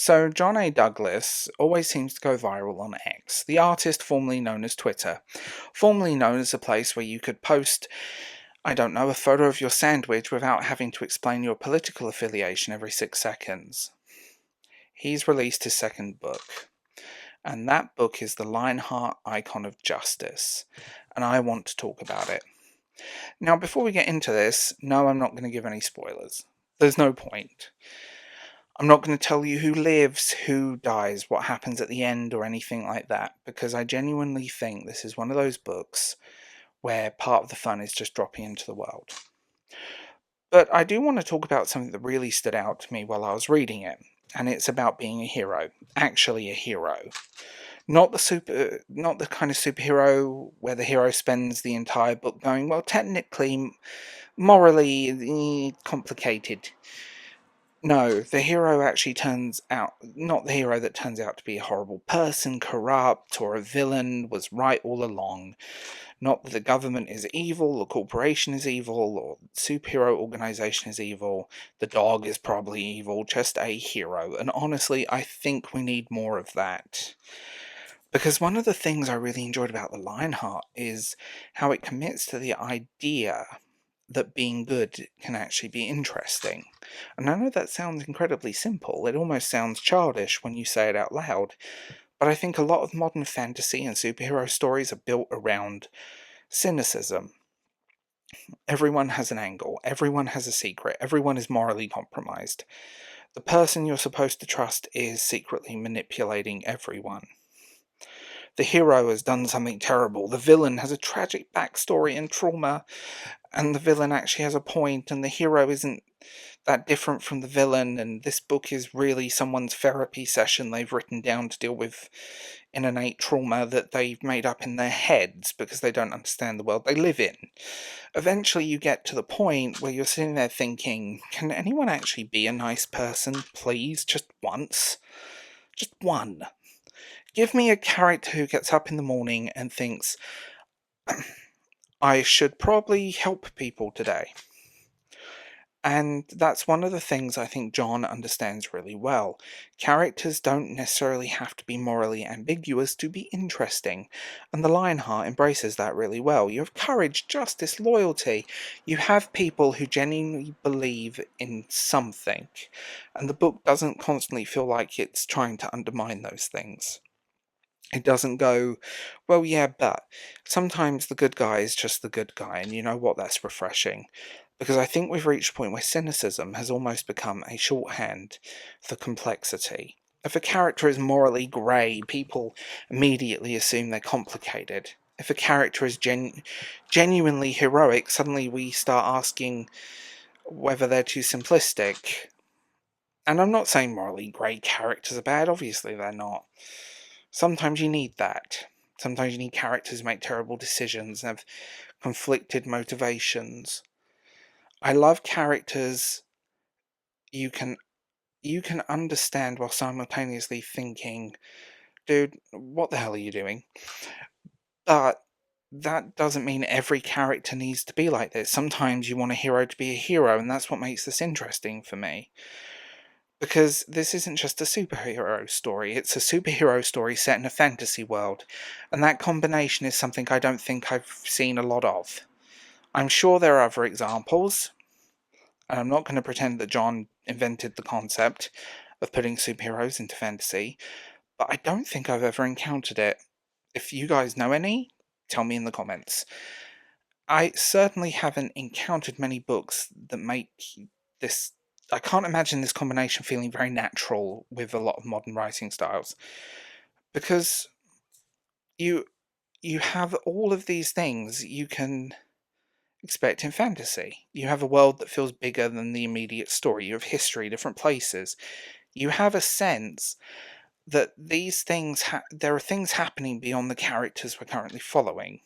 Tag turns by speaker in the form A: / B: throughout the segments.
A: So, John A. Douglas always seems to go viral on X, the artist formerly known as Twitter, formerly known as a place where you could post, I don't know, a photo of your sandwich without having to explain your political affiliation every 6 seconds. He's released his second book, and that book is The Lionheart Icon of Justice, and I want to talk about it. Now, before we get into this, no, I'm not going to give any spoilers. There's no point. I'm not going to tell you who lives, who dies, what happens at the end, or anything like that, because I genuinely think this is one of those books where part of the fun is just dropping into the world. But I do want to talk about something that really stood out to me while I was reading it, and it's about being a hero. Actually a hero. Not the kind of superhero where the hero spends the entire book going, well, technically, morally, complicated. No, the hero actually turns out, not the hero that turns out to be a horrible person, corrupt, or a villain, was right all along. Not that the government is evil, the corporation is evil, or the superhero organization is evil, the dog is probably evil, just a hero. And honestly, I think we need more of that. Because one of the things I really enjoyed about The Lionheart is how it commits to the idea that being good can actually be interesting. And I know that sounds incredibly simple, it almost sounds childish when you say it out loud, but I think a lot of modern fantasy and superhero stories are built around cynicism. Everyone has an angle, everyone has a secret, everyone is morally compromised. The person you're supposed to trust is secretly manipulating everyone. The hero has done something terrible, the villain has a tragic backstory and trauma, and the villain actually has a point, and the hero isn't that different from the villain, and this book is really someone's therapy session they've written down to deal with innate trauma that they've made up in their heads because they don't understand the world they live in. Eventually you get to the point where you're sitting there thinking, can anyone actually be a nice person, please? Just once? Just one. Give me a character who gets up in the morning and thinks, I should probably help people today. And that's one of the things I think John understands really well. Characters don't necessarily have to be morally ambiguous to be interesting, and the Lionheart embraces that really well. You have courage, justice, loyalty. You have people who genuinely believe in something, and the book doesn't constantly feel like it's trying to undermine those things. It doesn't go, well, yeah, but sometimes the good guy is just the good guy, and you know what, that's refreshing. Because I think we've reached a point where cynicism has almost become a shorthand for complexity. If a character is morally grey, people immediately assume they're complicated. If a character is genuinely heroic, suddenly we start asking whether they're too simplistic. And I'm not saying morally grey characters are bad, obviously they're not. Sometimes you need that. Sometimes you need characters who make terrible decisions and have conflicted motivations. I love characters you can understand while simultaneously thinking, dude, what the hell are you doing? But that doesn't mean every character needs to be like this. Sometimes you want a hero to be a hero, and that's what makes this interesting for me. Because this isn't just a superhero story, it's a superhero story set in a fantasy world, and that combination is something I don't think I've seen a lot of. I'm sure there are other examples, and I'm not going to pretend that John invented the concept of putting superheroes into fantasy, but I don't think I've ever encountered it. If you guys know any, tell me in the comments. I certainly haven't encountered many books that make this. I can't imagine this combination feeling very natural with a lot of modern writing styles, because you you have all of these things you can expect in fantasy. You have a world that feels bigger than the immediate story. You have history, different places. You have a sense that these things there are things happening beyond the characters we're currently following.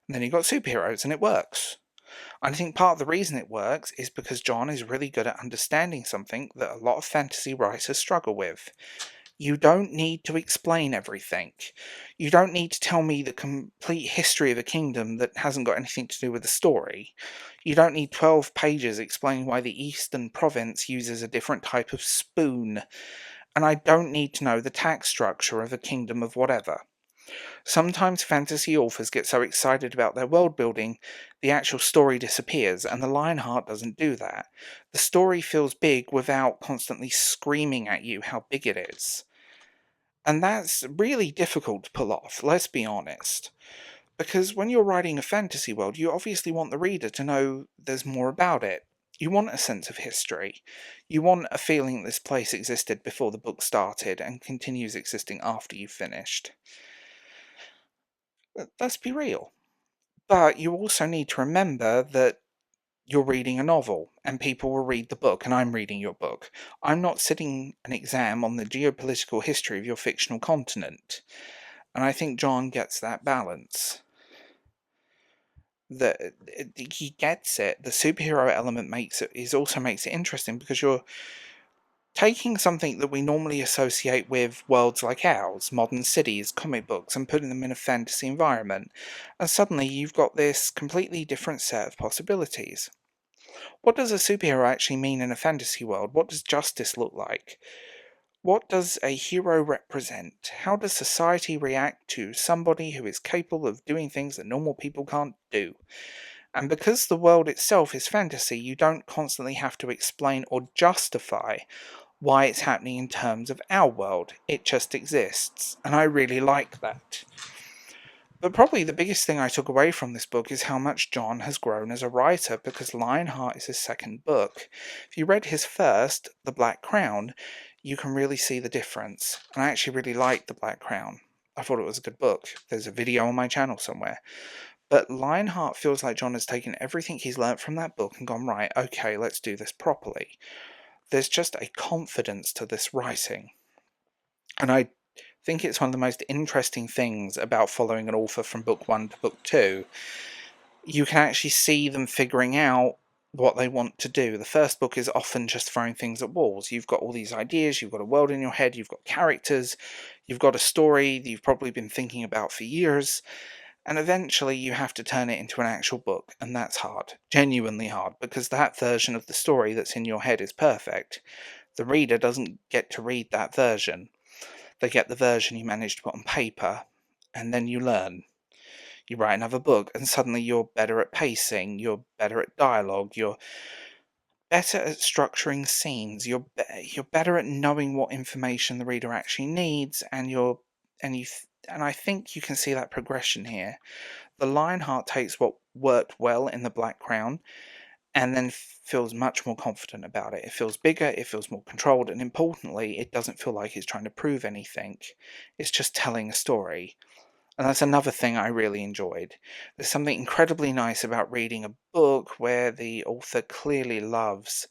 A: And then you've got superheroes, and it works. I think part of the reason it works is because John is really good at understanding something that a lot of fantasy writers struggle with. You don't need to explain everything. You don't need to tell me the complete history of a kingdom that hasn't got anything to do with the story. You don't need 12 pages explaining why the Eastern Province uses a different type of spoon and I don't need to know the tax structure of a kingdom of whatever. Sometimes fantasy authors get so excited about their world building, the actual story disappears, and the Lionheart doesn't do that. The story feels big without constantly screaming at you how big it is. And that's really difficult to pull off, let's be honest. Because when you're writing a fantasy world, you obviously want the reader to know there's more about it. You want a sense of history. You want a feeling this place existed before the book started and continues existing after you've finished. Let's be real. But you also need to remember that you're reading a novel, and people will read the book, and I'm reading your book. I'm not sitting an exam on the geopolitical history of your fictional continent. And I think John gets that balance. He gets it. The superhero element also makes it interesting because you're taking something that we normally associate with worlds like ours, modern cities, comic books, and putting them in a fantasy environment, and suddenly you've got this completely different set of possibilities. What does a superhero actually mean in a fantasy world? What does justice look like? What does a hero represent? How does society react to somebody who is capable of doing things that normal people can't do? And because the world itself is fantasy, you don't constantly have to explain or justify why it's happening in terms of our world. It just exists. And I really like that. But probably the biggest thing I took away from this book is how much John has grown as a writer, because Lionheart is his second book. If you read his first, The Black Crown, you can really see the difference. And I actually really liked The Black Crown. I thought it was a good book. There's a video on my channel somewhere. But Lionheart feels like John has taken everything he's learnt from that book and gone, right, okay, let's do this properly. There's just a confidence to this writing. And I think it's one of the most interesting things about following an author from book 1 to book 2. You can actually see them figuring out what they want to do. The first book is often just throwing things at walls. You've got all these ideas, you've got a world in your head, you've got characters, you've got a story that you've probably been thinking about for years, and eventually you have to turn it into an actual book, and that's hard. Genuinely hard, because that version of the story that's in your head is perfect. The reader doesn't get to read that version. They get the version you managed to put on paper, and then you learn. You write another book, and suddenly you're better at pacing, you're better at dialogue, you're better at structuring scenes, you're better at knowing what information the reader actually needs, and I think you can see that progression here. The Lionheart takes what worked well in The Black Crown and then feels much more confident about it. It feels bigger, it feels more controlled, and importantly, it doesn't feel like it's trying to prove anything. It's just telling a story. And that's another thing I really enjoyed. There's something incredibly nice about reading a book where the author clearly loves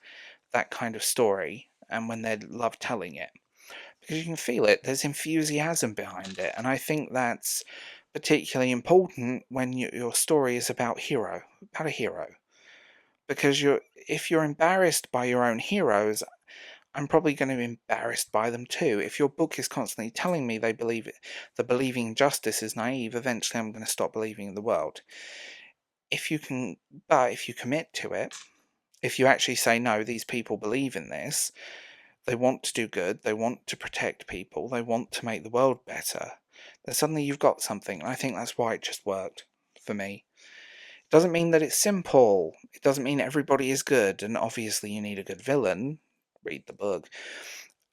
A: that kind of story and when they love telling it. Because you can feel it, there's enthusiasm behind it, and I think that's particularly important when your story is about a hero. Because if you're embarrassed by your own heroes, I'm probably going to be embarrassed by them too. If your book is constantly telling me that believing in justice is naive, eventually I'm going to stop believing in the world. If you commit to it, if you actually say, no, these people believe in this, they want to do good, they want to protect people, they want to make the world better, then suddenly you've got something. And I think that's why it just worked for me. It doesn't mean that it's simple. It doesn't mean everybody is good, and obviously you need a good villain. Read the book.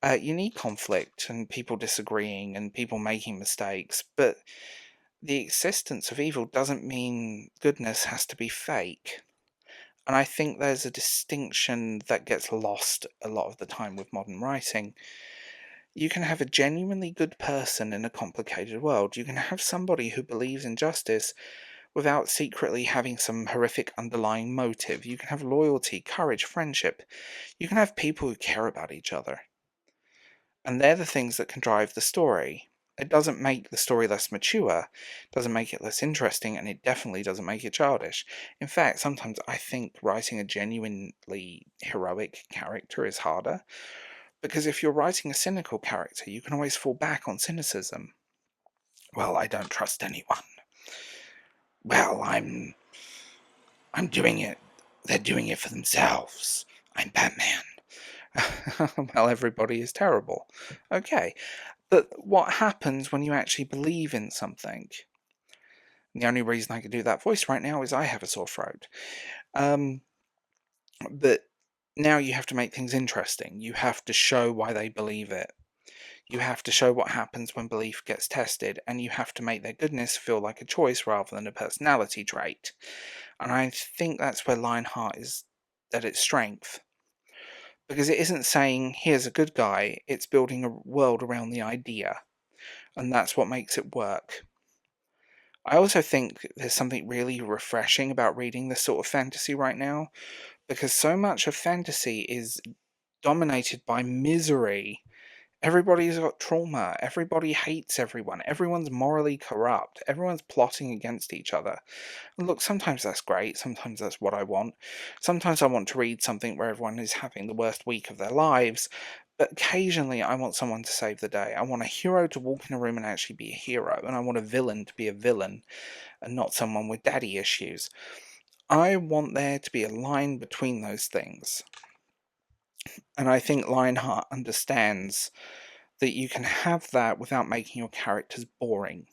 A: You need conflict and people disagreeing and people making mistakes, but the existence of evil doesn't mean goodness has to be fake. And I think there's a distinction that gets lost a lot of the time with modern writing. You can have a genuinely good person in a complicated world. You can have somebody who believes in justice without secretly having some horrific underlying motive. You can have loyalty, courage, friendship. You can have people who care about each other. And they're the things that can drive the story. It doesn't make the story less mature, doesn't make it less interesting, and it definitely doesn't make it childish. In fact, sometimes I think writing a genuinely heroic character is harder, because if you're writing a cynical character, you can always fall back on cynicism. Well, I don't trust anyone. Well, I'm doing it. They're doing it for themselves. I'm Batman. Well, everybody is terrible. Okay, but what happens when you actually believe in something? The only reason I can do that voice right now is I have a sore throat. Um, but now you have to make things interesting. You have to show why they believe it. You have to show what happens when belief gets tested, and you have to make their goodness feel like a choice rather than a personality trait. And I think that's where Lionheart is at its strength. Because it isn't saying, here's a good guy, it's building a world around the idea. And that's what makes it work. I also think there's something really refreshing about reading this sort of fantasy right now, because so much of fantasy is dominated by misery. Everybody's got trauma, everybody hates everyone, everyone's morally corrupt, everyone's plotting against each other. And look, sometimes that's great, sometimes that's what I want. Sometimes I want to read something where everyone is having the worst week of their lives, but occasionally I want someone to save the day. I want a hero to walk in a room and actually be a hero, and I want a villain to be a villain, and not someone with daddy issues. I want there to be a line between those things. And I think Lionheart understands that you can have that without making your characters boring.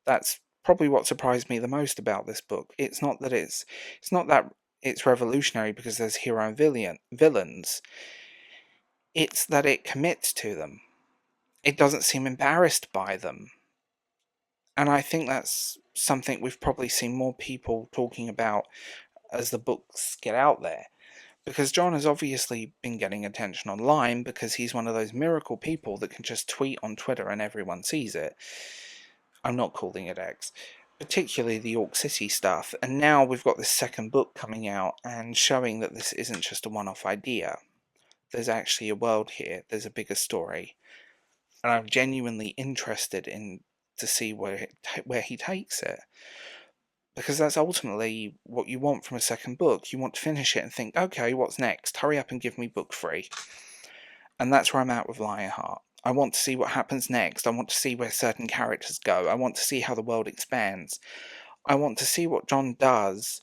A: That's probably what surprised me the most about this book. It's not that it's revolutionary because there's hero and villains. It's that it commits to them. It doesn't seem embarrassed by them. And I think that's something we've probably seen more people talking about as the books get out there. Because John has obviously been getting attention online because he's one of those miracle people that can just tweet on Twitter and everyone sees it. I'm not calling it X. Particularly the York City stuff. And now we've got this second book coming out and showing that this isn't just a one-off idea. There's actually a world here. There's a bigger story. And I'm genuinely interested in to see where he takes it. Because that's ultimately what you want from a second book. You want to finish it and think, okay, what's next? Hurry up and give me book 3. And that's where I'm at with Lionheart. I want to see what happens next. I want to see where certain characters go. I want to see how the world expands. I want to see what John does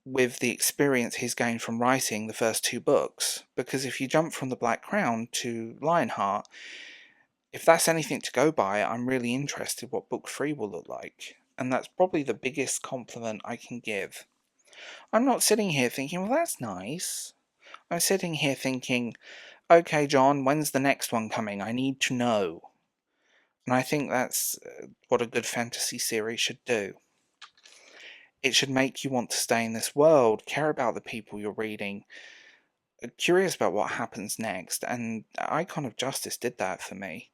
A: with the experience he's gained from writing the first 2 books. Because if you jump from The Black Crown to Lionheart, if that's anything to go by, I'm really interested what book 3 will look like. And that's probably the biggest compliment I can give. I'm not sitting here thinking, well, that's nice. I'm sitting here thinking, okay, John, when's the next one coming? I need to know. And I think that's what a good fantasy series should do. It should make you want to stay in this world, care about the people you're reading, curious about what happens next, and Icon of Justice did that for me.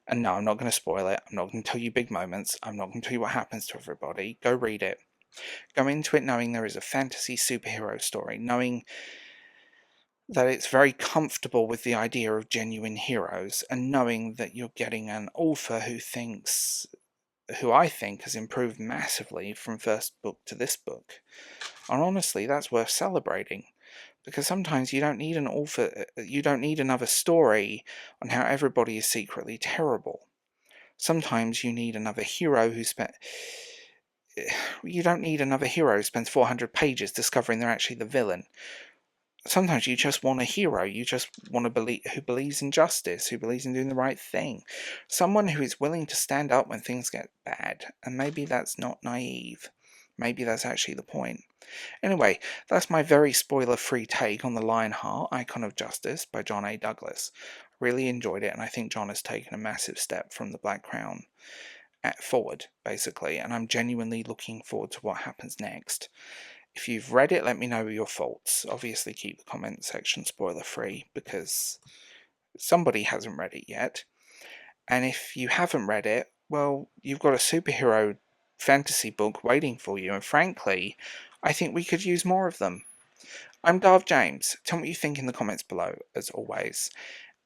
A: And no, I'm not going to spoil it. I'm not going to tell you big moments. I'm not going to tell you what happens to everybody. Go read it. Go into it knowing there is a fantasy superhero story, knowing that it's very comfortable with the idea of genuine heroes, and knowing that you're getting an author who I think has improved massively from first book to this book. And honestly, that's worth celebrating. Because sometimes you don't need an author, you don't need another story on how everybody is secretly terrible. Sometimes you need another hero you don't need another hero who spends 400 pages discovering they're actually the villain. Sometimes you just want a hero. You just want who believes in justice, who believes in doing the right thing. Someone who is willing to stand up when things get bad. And maybe that's not naive. Maybe that's actually the point. Anyway, that's my very spoiler-free take on The Lionheart, Icon of Justice by John A. Douglas. Really enjoyed it, and I think John has taken a massive step from The Black Crown forward, basically, and I'm genuinely looking forward to what happens next. If you've read it, let me know your thoughts. Obviously, keep the comment section spoiler-free, because somebody hasn't read it yet. And if you haven't read it, well, you've got a superhero fantasy book waiting for you, and frankly, I think we could use more of them. I'm Darv James. Tell me what you think in the comments below, as always.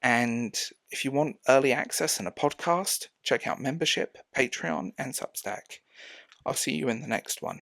A: And if you want early access and a podcast, check out membership, Patreon, and Substack. I'll see you in the next one.